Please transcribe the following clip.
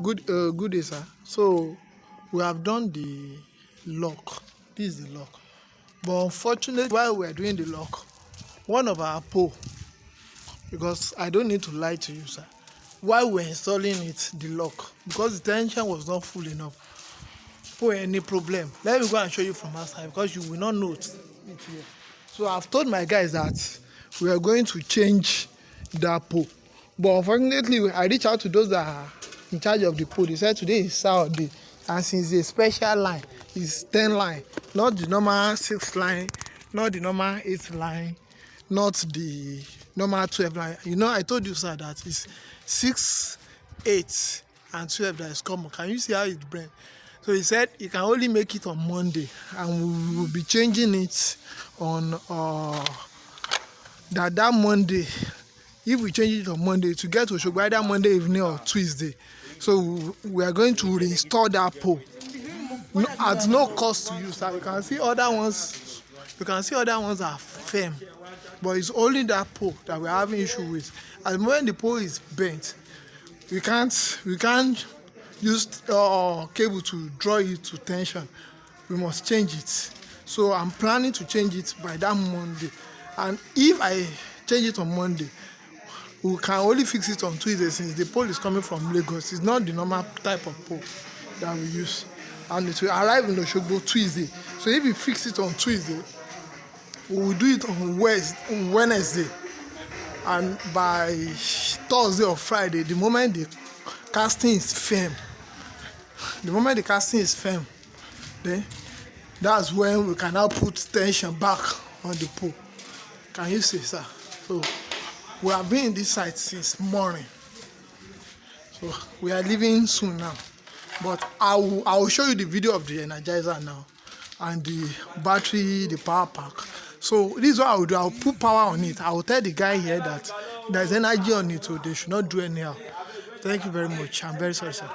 Good day, sir. So we have done the lock. This is the lock. But unfortunately, while we are doing the lock, one of our pole, because I don't need to lie to you, sir, while we're installing it, the lock, because the tension was not full enough for any problem. Let me go and show you from outside because you will not note it here. So I've told my guys that we are going to change that pole. But unfortunately, I reached out to those that are in charge of the pole. They said today is Saturday, and since it's a special line, it's 10 line, not the normal 6 line, not the normal 8 line, not the normal 12 line. You know, I told you, sir, that it's 6, 8, and 12 that is common. Can you see how it bends? So he said he can only make it on Monday, and we will be changing it on that Monday. If we change it on Monday to get to Oshogbo either Monday evening or Tuesday, so we are going to reinstall that pole at no cost to you, sir. You can see other ones. You can see other ones are firm, but it's only that pole that we're having issue with. At the moment the pole is bent, we can't use cable to draw it to tension. We must change it. So I'm planning to change it by that Monday, and if I change it on Monday, we can only fix it on Tuesday since the pole is coming from Lagos. It's not the normal type of pole that we use, and it will arrive in Oshogbo Tuesday. So if we fix it on Tuesday, we will do it on Wednesday, and by Thursday or Friday, the moment the casting is firm, then that's when we can now put tension back on the pole. Can you see, sir? So we have been in this site since morning, so we are leaving soon now, but I will show you the video of the energizer now and the battery, the power pack. So this is what I will do. I will put power on it. I will tell the guy here that there's energy on it, so they should not do anyhow. Thank you very much. I'm very sorry, sir.